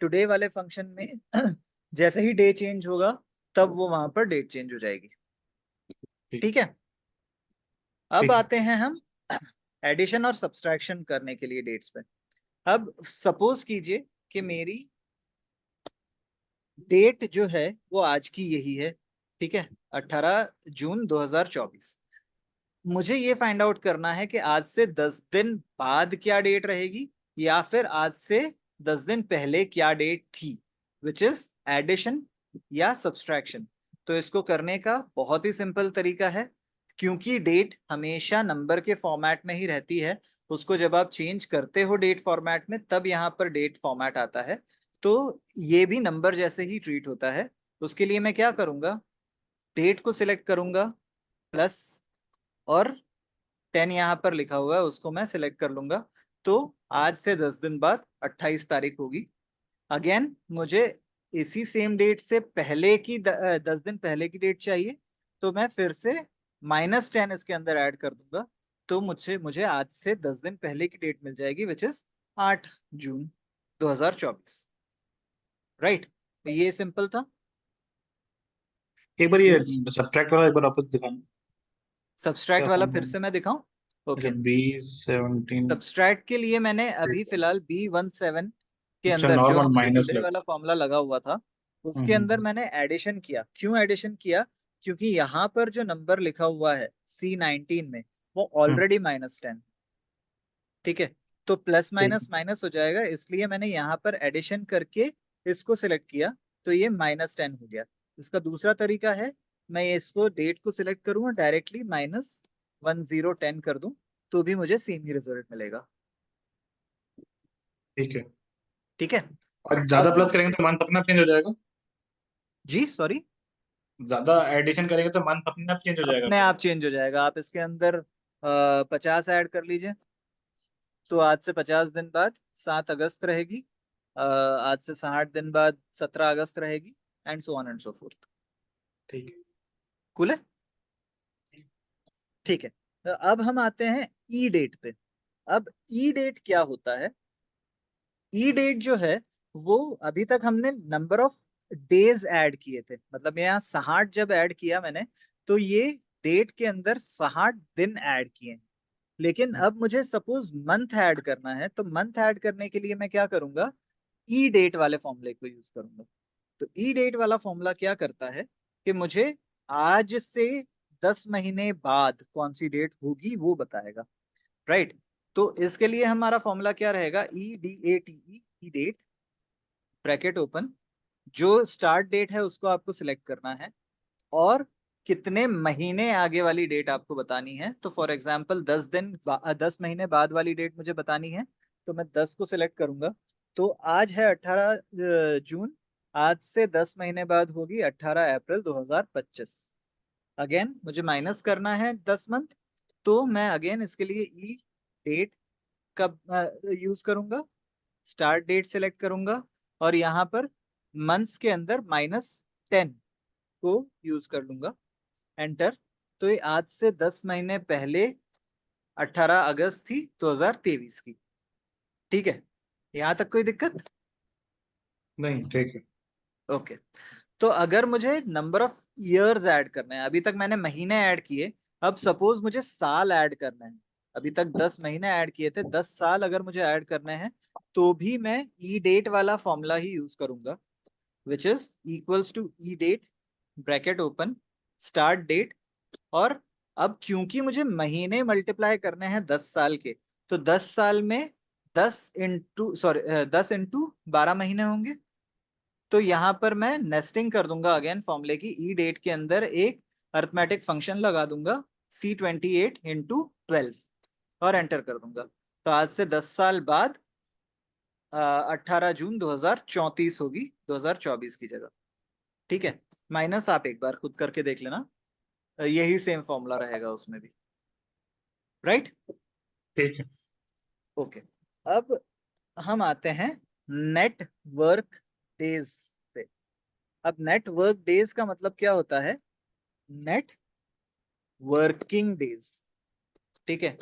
टुडे वाले फंक्शन में जैसे ही डे चेंज होगा तब वो वहां पर डेट चेंज हो जाएगी। ठीक। ठीक है। अब ठीक है। आते हैं हम एडिशन और सब्सट्रैक्शन करने के लिए डेट्स पे। अब सपोज कीजिए कि मेरी डेट जो है वो आज की यही है। ठीक है, 18 जून 2024। मुझे ये फाइंड आउट करना है कि आज से 10 दिन बाद क्या डेट रहेगी या फिर आज से 10 दिन पहले क्या डेट थी, विच इज एडिशन या सब्सट्रैक्शन। तो इसको करने का बहुत ही सिंपल तरीका है, क्योंकि डेट हमेशा नंबर के फॉर्मेट में ही रहती है। उसको जब आप चेंज करते हो डेट फॉर्मेट में तब यहाँ पर डेट फॉर्मेट आता है। तो ये भी नंबर जैसे ही ट्रीट होता है। उसके लिए मैं क्या करूंगा, डेट को सिलेक्ट करूंगा प्लस, और 10 यहाँ पर लिखा हुआ है उसको मैं सिलेक्ट कर लूंगा। तो आज से 10 दिन बाद 28 तारीख होगी। अगेन मुझे इसी सेम डेट से पहले की 10 दिन पहले की डेट चाहिए, तो मैं फिर से -10 इसके अंदर ऐड कर दूंगा। तो मुझे मुझे आज से 10 दिन पहले की डेट मिल जाएगी, विच इज 8 जून 2024। राइट। तो ये सिंपल था। एक बार ये धीरज, सब्ट्रैक्ट वाला एक बार वापस दिखाना। क्या सब्सट्रैक्ट वाला फॉर्म फिर है? से मैं दिखाऊं? अच्छा, ओके। B17। सब्सट्रैक्ट के लिए मैंने अभी फिलहाल B17 के अच्छा, अंदर जो नॉर्मल हमारे माइनस टुडे लगा। वाला फॉर्मूला लगा हुआ था उसके हम्म। अंदर मैंने एडिशन किया। क्यों एडिशन किया, क्योंकि यहाँ पर जो नंबर लिखा हुआ है C19 में वो हम्म। ऑलरेडी -10। ठीक है, तो प्लस ठीक माइनस माइनस हो जाएगा, इसलिए मैंने यहाँ पर एडिशन करके इसको सिलेक्ट किया। तो ये -10 हो गया। इसका दूसरा तरीका है, मैं इसको डेट को सिलेक्ट करूंगा डायरेक्टली -1010 कर दूं, तो भी मुझे सेम ही रिजल्ट मिलेगा। ठीक है। ठीक है। और ज्यादा अब प्लस करेंगे तो मंथ अपना चेंज हो जाएगा। जी सॉरी। ज्यादा एडिशन करेंगे तो मंथ अपने आप चेंज हो जाएगा अपने फिर। आप चेंज हो जाएगा। आप इसके अंदर 50 ऐड कर लीजिए, तो आज से 50 दिन बाद 7 अगस्त रहेगी, आज से 60 दिन बाद 17 अगस्त रहेगी, and so on and so fourth. ठीक है। कूल है? ठीक है। तो अब हम आते हैं ई डेट पे। अब ई डेट क्या होता है? ई डेट जो है वो, अभी तक हमने नंबर ऑफ डेज ऐड किए थे, मतलब यहाँ 60 जब ऐड किया मैंने, तो ये डेट के अंदर 60 दिन ऐड किए हैं। लेकिन अब मुझे सपोज मंथ ऐड करना है, तो मंथ ऐड करने के लिए मैं क्या करूंगा? ई डेट वाले फॉर्मूले को यूज करूंगा। तो ई डेट वाला फॉर्मूला क्या करता है कि मुझे आज से 10 महीने बाद कौन सी डेट होगी वो बताएगा, राइट? तो इसके लिए हमारा फॉर्मूला क्या रहेगा? E D A T E, E date, bracket open, जो स्टार्ट डेट है उसको आपको सिलेक्ट करना है, और कितने महीने आगे वाली डेट आपको बतानी है। तो फॉर एग्जाम्पल 10 महीने बाद वाली डेट मुझे बतानी है, तो मैं 10 को सिलेक्ट करूंगा। तो आज है 18 जून, आज से 10 महीने बाद होगी 18 अप्रैल 2025। अगेन मुझे माइनस करना है 10 मंथ, तो मैं अगेन इसके लिए ई डेट कब यूज करूंगा? स्टार्ट डेट सेलेक्ट करूंगा, और यहाँ पर मंथ्स के अंदर -10 को यूज कर लूंगा, एंटर। तो ये आज से 10 महीने पहले 18 अगस्त थी 2023 की। ठीक है, यहाँ तक कोई दिक्कत? नहीं, ठीक है। ओके। तो अगर मुझे नंबर ऑफ ईयर्स ऐड करना है, अभी तक मैंने महीने ऐड किए, अब सपोज मुझे साल ऐड करना है। अभी तक 10 महीने ऐड किए थे, 10 साल अगर मुझे ऐड करने हैं, तो भी मैं ई डेट वाला फॉर्मूला ही यूज करूंगा, which is equals to E date, bracket open, start date. और अब क्योंकि मुझे महीने मल्टीप्लाई करने हैं 10 साल के, तो 10 साल में 10 इंटू 12 महीने होंगे। तो यहाँ पर मैं नेस्टिंग कर दूंगा अगेन फॉर्मूले की, ई डेट के अंदर एक अर्थमेटिक फंक्शन लगा दूंगा, C28 × 12, और एंटर कर दूंगा। तो आज से 10 साल बाद 18 जून 2034 होगी 2024 की जगह। ठीक है, माइनस आप एक बार खुद करके देख लेना, यही सेम फॉर्मूला रहेगा उसमें भी, राइट? ठीक है। ओके। अब हम आते हैं नेट वर्क डेज पे। अब नेट वर्क डेज का मतलब क्या होता है? Net working days. ठीक है।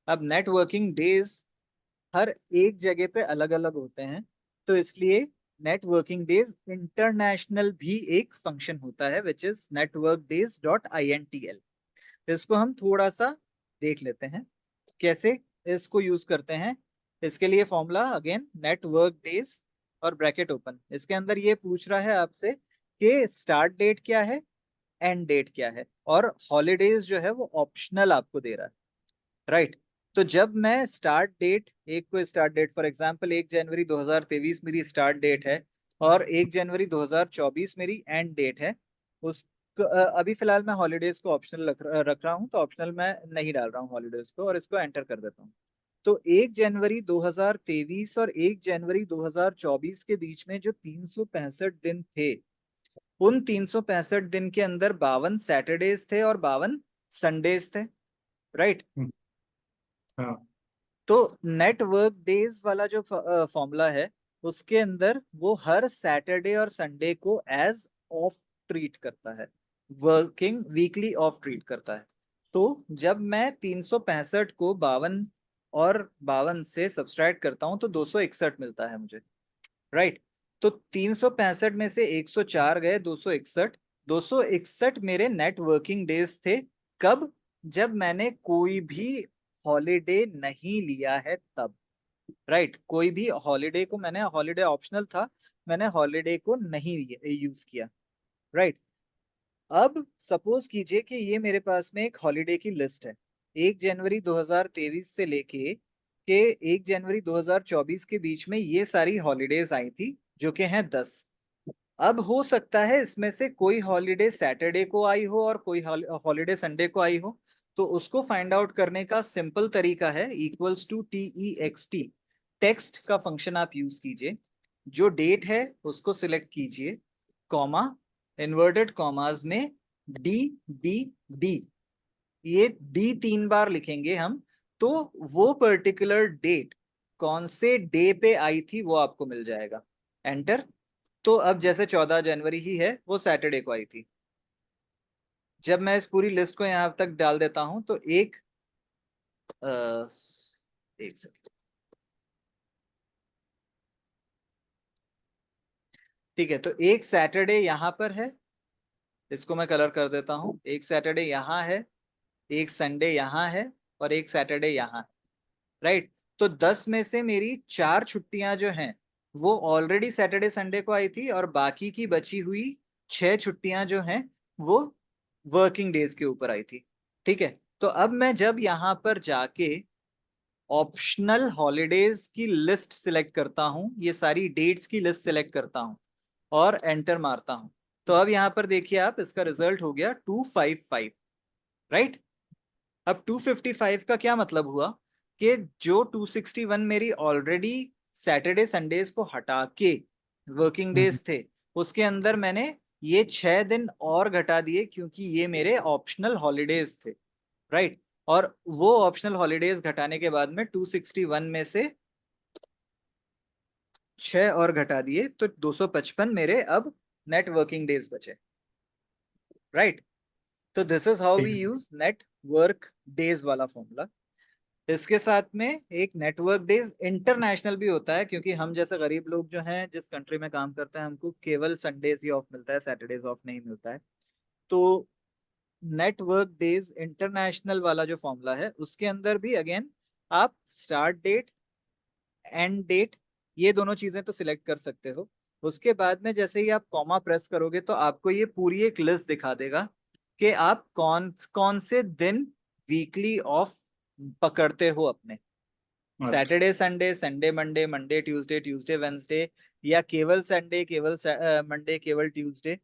अब नेट वर्किंग डेज हर एक जगह पे अलग अलग होते हैं, तो इसलिए नेट वर्किंग डेज इंटरनेशनल भी एक फंक्शन होता है, विच इज networkdays.intl। इसको हम थोड़ा सा देख लेते हैं कैसे इसको यूज करते हैं। इसके लिए फॉर्मूला अगेन network days और ब्रैकेट ओपन, इसके अंदर ये पूछ रहा है आपसे कि स्टार्ट डेट क्या है, एंड डेट क्या है, और हॉलीडेज जो है वो ऑप्शनल आपको दे रहा है, राइट? तो जब मैं स्टार्ट डेट, एक को स्टार्ट डेट फॉर एग्जांपल 1 जनवरी 2023 मेरी स्टार्ट डेट है, और 1 जनवरी 2024 मेरी एंड डेट है, उस अभी फिलहाल मैं हॉलीडेज को ऑप्शनल रख रहा हूँ, तो ऑप्शनल मैं नहीं डाल रहा हूँ हॉलीडेज को, और इसको एंटर कर देता हूँ। तो 1 जनवरी 2023 और 1 जनवरी 2024 के बीच में जो 365 दिन थे, उन 365 दिन के अंदर 52 सैटरडेज थे और 52 संडेज थे, राइट? हाँ। तो नेटवर्क डेज वाला जो फॉर्मूला है, उसके अंदर वो हर सैटरडे और संडे को एज ऑफ ट्रीट करता है, वर्किंग वीकली ऑफ ट्रीट करता है। तो जब मैं 365 को 52 और 52 से सब्सट्रैक्ट करता हूं, तो 261 मिलता है मुझे, राइट? तो 365 में से 104 गए, 261, 261 मेरे नेट वर्किंग डेज थे। कब? जब मैंने कोई भी हॉलीडे नहीं लिया है तब, राइट? कोई भी हॉलीडे को, मैंने हॉलीडे ऑप्शनल था, मैंने हॉलीडे को नहीं यूज किया, राइट? अब सपोज कीजिए कि ये मेरे पास में एक हॉलीडे की लिस्ट है, 1 जनवरी 2023 से लेके के 1 जनवरी 2024 के बीच में ये सारी हॉलीडेज आई थी, जो कि हैं 10। अब हो सकता है इसमें से कोई हॉलीडे सैटरडे को आई हो और कोई हॉलीडे संडे को आई हो। तो उसको फाइंड आउट करने का सिंपल तरीका है इक्वल्स टू TEXT, टेक्स्ट का फंक्शन आप यूज कीजिए, जो डेट है उसको सिलेक्ट कीजिए, कॉमा, इन्वर्टेड कॉमास में डी डी डी, ये डी 3 बार लिखेंगे हम, तो वो पर्टिकुलर डेट कौन से डे पे आई थी वो आपको मिल जाएगा। एंटर। तो अब जैसे 14 जनवरी ही है, वो सैटरडे को आई थी। जब मैं इस पूरी लिस्ट को यहां तक डाल देता हूं तो एक सेकेंड, ठीक है। तो एक सैटरडे यहां पर है, इसको मैं कलर कर देता हूं। एक सैटरडे यहाँ है, एक संडे यहाँ है, और एक सैटरडे यहाँ है, राइट। तो 10 में से मेरी 4 छुट्टियां जो हैं वो ऑलरेडी सैटरडे संडे को आई थी, और बाकी की बची हुई 6 छुट्टियां जो हैं वो वर्किंग डेज के ऊपर आई थी। ठीक है। तो अब मैं जब यहाँ पर जाके ऑप्शनल हॉलीडेज की लिस्ट सिलेक्ट करता हूं, ये सारी डेट्स की लिस्ट सिलेक्ट करता हूं और एंटर मारता हूं, तो अब यहाँ पर देखिए आप, इसका रिजल्ट हो गया 255, राइट। अब 255 का क्या मतलब हुआ कि जो 261 मेरी ऑलरेडी सैटरडे संडेज को हटा के वर्किंग डेज थे, उसके अंदर मैंने ये 6 दिन और घटा दिए, क्योंकि ये मेरे ऑप्शनल हॉलीडेज थे, राइट। और वो ऑप्शनल हॉलीडेज घटाने के बाद में 261 में से 6 और घटा दिए, तो 255 मेरे अब नेट वर्किंग डेज बचे, राइट। तो दिस इज हाउ वी ठीक यूज नेट वर्क डेज वाला फॉर्मूला। इसके साथ में एक नेटवर्क डेज इंटरनेशनल भी होता है, क्योंकि हम जैसे गरीब लोग जो हैं, जिस कंट्री में काम करते हैं, हमको केवल संडेज ही ऑफ मिलता है, सैटरडेज ऑफ नहीं मिलता है। तो नेटवर्क डेज इंटरनेशनल वाला जो फॉर्मूला है, उसके अंदर भी अगेन आप स्टार्ट डेट, एंड डेट, ये दोनों चीजें तो सिलेक्ट कर सकते हो। उसके बाद में जैसे ही आप कॉमा प्रेस करोगे तो आपको ये पूरी एक लिस्ट दिखा देगा कि आप कौन कौन से दिन वीकली ऑफ पकड़ते हो अपने। है। अच्छा। Saturday Sunday, Sunday Monday, Monday Tuesday, Tuesday Wednesday, या केवल संडे, केवल मंडे, केवल ट्यूसडे।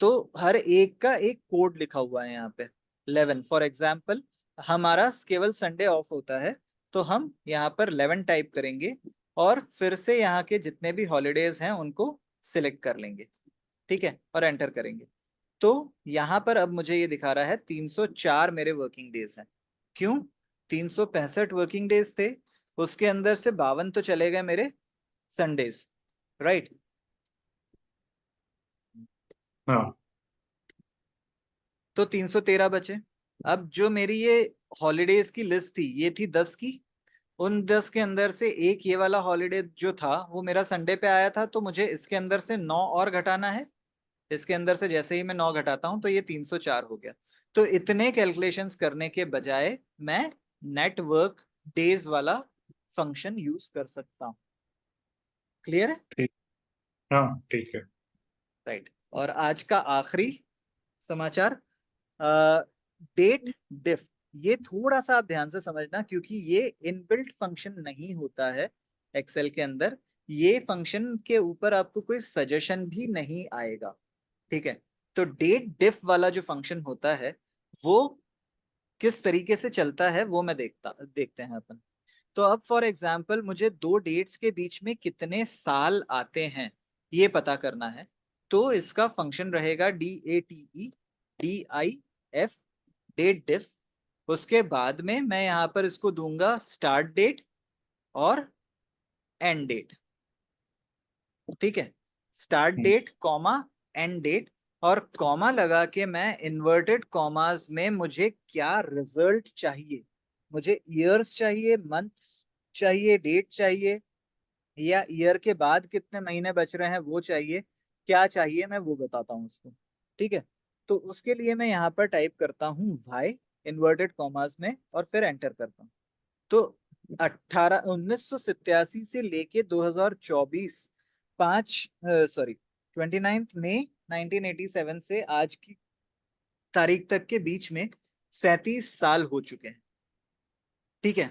तो हर एक का एक कोड लिखा हुआ है यहाँ पे। 11 फॉर एग्जाम्पल, हमारा केवल संडे ऑफ होता है, तो हम यहाँ पर 11 टाइप करेंगे, और फिर से यहाँ के जितने भी हॉलीडेज हैं उनको सिलेक्ट कर लेंगे, ठीक है, और एंटर करेंगे। तो यहाँ पर अब मुझे ये दिखा रहा है 304 मेरे वर्किंग डेज हैं। क्यों? 365 वर्किंग डेज थे, उसके अंदर से 52 तो चले गए मेरे संडेज, राइट। हाँ। तो 313 बचे। अब जो मेरी ये हॉलीडेज की लिस्ट थी, ये थी 10 की। उन 10 के अंदर से एक ये वाला हॉलीडे जो था वो मेरा संडे पे आया था, तो मुझे इसके अंदर से 9 और घटाना है। इसके अंदर से जैसे ही मैं 9 घटाता हूं तो ये 304 हो गया। तो इतने कैलकुलेशंस करने के बजाय मैं नेटवर्क डेज वाला फंक्शन यूज कर सकता हूँ। क्लियर है? ठीक। हाँ ठीक है। राइट। और आज का आखिरी समाचार, डेट डिफ। ये थोड़ा सा आप ध्यान से समझना, क्योंकि ये इनबिल्ट फंक्शन नहीं होता है एक्सेल के अंदर। ये फंक्शन के ऊपर आपको कोई सजेशन भी नहीं आएगा, ठीक है। तो डेट डिफ वाला जो फंक्शन होता है वो किस तरीके से चलता है वो मैं देखते हैं अपन। तो अब फॉर एग्जाम्पल मुझे दो डेट्स के बीच में कितने साल आते हैं ये पता करना है। तो इसका फंक्शन रहेगा DATE डेट डिफ। उसके बाद में मैं यहाँ पर इसको दूंगा स्टार्ट डेट और एंड डेट, ठीक है। Start date comma end date, और कॉमा लगा के मैं इन्वर्टेड कॉमास में मुझे क्या रिजल्ट चाहिए, मुझे ईयर्स चाहिए, मंथ्स चाहिए, डेट चाहिए, या ईयर के बाद कितने महीने बच रहे हैं वो चाहिए, क्या चाहिए मैं वो बताता हूँ उसको, ठीक है। तो उसके लिए मैं यहाँ पर टाइप करता हूँ वाई इन्वर्टेड कॉमास में, और फिर एंटर करता हूँ। तो 1987 से लेके 2024, 29 मई 1987 से आज की तारीख तक के बीच में 37 साल हो चुके हैं, ठीक है।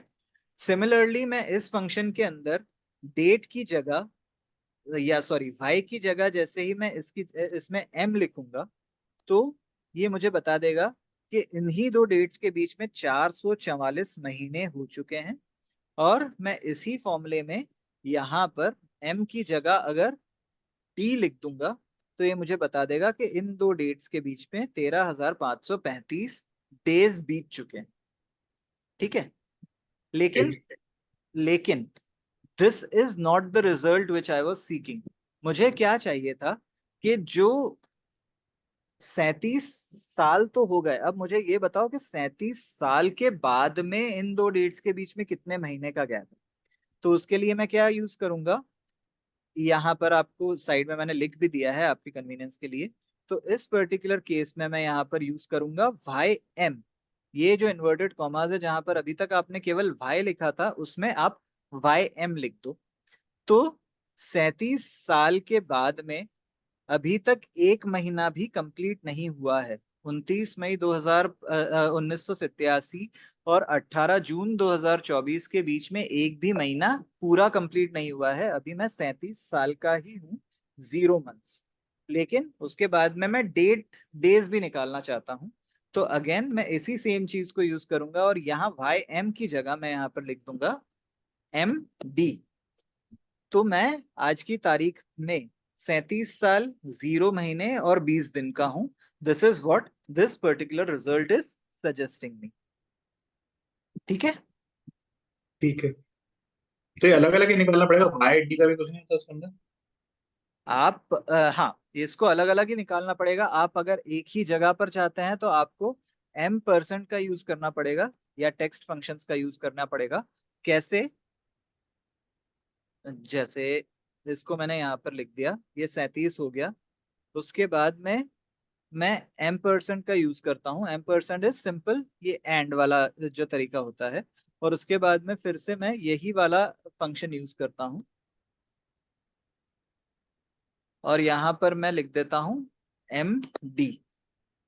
सिमिलरली मैं इस फंक्शन के अंदर डेट की जगह, या सॉरी वाई की जगह, जैसे ही मैं इसमें एम लिखूंगा, तो ये मुझे बता देगा कि इन्हीं दो डेट्स के बीच में 444 महीने हो चुके हैं। और मैं इसी फॉर्मूले में यहाँ पर m की जगह अगर t लिख दूंगा, तो ये मुझे बता देगा कि इन दो डेट्स के बीच में 13,535 डेज बीत चुके हैं। ठीक है, लेकिन ठीक। लेकिन this is not the result which I was seeking. मुझे क्या चाहिए था कि जो 37 साल तो हो गए, अब मुझे ये बताओ कि 37 साल के बाद में इन दो डेट्स के बीच में कितने महीने का गैप है। तो उसके लिए मैं क्या यूज करूंगा, यहाँ पर आपको साइड में मैंने लिख भी दिया है आपकी कन्वीनियंस के लिए। तो इस पर्टिकुलर केस में मैं यहाँ पर यूज करूंगा वाई एम। ये जो इन्वर्टेड कॉमास है, जहां पर अभी तक आपने केवल वाई लिखा था, उसमें आप वाई एम लिख दो। तो 37 साल के बाद में अभी तक एक महीना भी कंप्लीट नहीं हुआ है। 29 मई 1987 और 18 जून 2024 के बीच में एक भी महीना पूरा कंप्लीट नहीं हुआ है। अभी मैं 37 साल का ही हूँ, 0 मंथ्स। लेकिन उसके बाद में मैं डेज भी निकालना चाहता हूँ। तो अगेन मैं इसी सेम चीज को यूज करूंगा, और यहाँ वाई एम की जगह मैं यहाँ पर लिख दूंगा एम डी। तो मैं आज की तारीख में 37 साल 0 महीने और 20 दिन का हूं। This is what this particular result is suggesting me. ठीक है। ठीक है, तो ये अलग अलग ही निकालना पड़ेगा, वाई डी का भी कुछ नहीं होता इसके अंदर? आप हाँ, इसको अलग अलग ही निकालना पड़ेगा। आप अगर एक ही जगह पर चाहते हैं तो आपको M% का यूज करना पड़ेगा, या टेक्स्ट फंक्शंस का यूज करना पड़ेगा। कैसे? जैसे इसको मैंने यहाँ पर लिख दिया, ये 37 हो गया। उसके बाद में मैं M% का यूज करता हूँ। M% इज सिंपल, ये एंड वाला जो तरीका होता है। और उसके बाद में फिर से मैं यही वाला फंक्शन यूज करता हूँ, और यहाँ पर मैं लिख देता हूँ MD।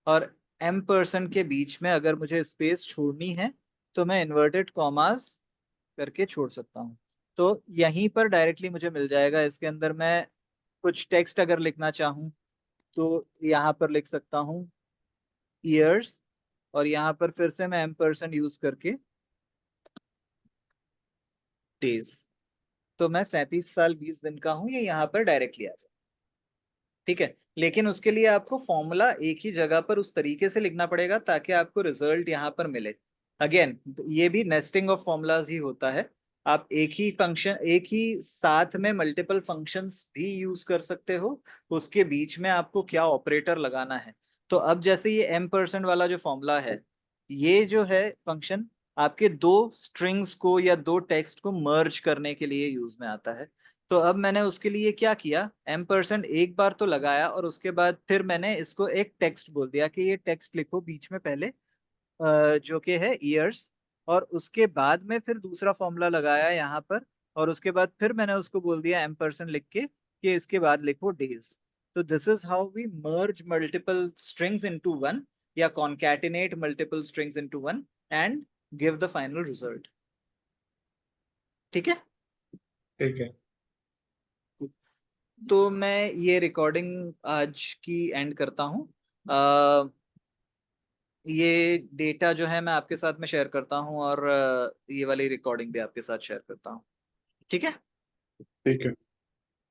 और M% के बीच में अगर मुझे स्पेस छोड़नी है तो मैं इन्वर्टेड कॉमास करके छोड़ सकता हूँ। तो यहीं पर डायरेक्टली मुझे मिल जाएगा। इसके अंदर मैं कुछ टेक्स्ट अगर लिखना चाहूँ तो यहाँ पर लिख सकता हूँ ईयर्स, और यहाँ पर फिर से मैं M% यूज करके डेज। तो मैं 37 साल 20 दिन का हूँ, ये यहाँ पर डायरेक्टली आ जाए। ठीक है, लेकिन उसके लिए आपको फॉर्मूला एक ही जगह पर उस तरीके से लिखना पड़ेगा ताकि आपको रिजल्ट यहाँ पर मिले। अगेन, ये भी नेस्टिंग ऑफ फॉर्मूलाज ही होता है। आप एक ही फंक्शन, एक ही साथ में मल्टीपल फंक्शंस भी यूज कर सकते हो। उसके बीच में आपको क्या ऑपरेटर लगाना है। तो अब जैसे ये M% वाला जो फॉर्मूला है, ये जो है फंक्शन आपके दो स्ट्रिंग्स को या दो टेक्स्ट को मर्ज करने के लिए यूज में आता है। तो अब मैंने उसके लिए क्या किया, M% एक बार तो लगाया, और उसके बाद फिर मैंने इसको एक टेक्स्ट बोल दिया कि ये टेक्स्ट लिखो बीच में पहले, जो कि है ईयर्स। और उसके बाद में फिर दूसरा फॉर्मूला लगाया यहाँ पर, और उसके बाद फिर मैंने उसको बोल दिया M% लिख के कि इसके बाद लिखो डेज। तो this is how we merge multiple strings into one, या concatenate multiple strings into one, and give the final result. ठीक है। ठीक है। तो मैं ये रिकॉर्डिंग आज की एंड करता हूँ। अ, ये डेटा जो है मैं आपके साथ में शेयर करता हूँ, और ये वाली रिकॉर्डिंग भी आपके साथ शेयर करता हूँ। ठीक है। ठीक है।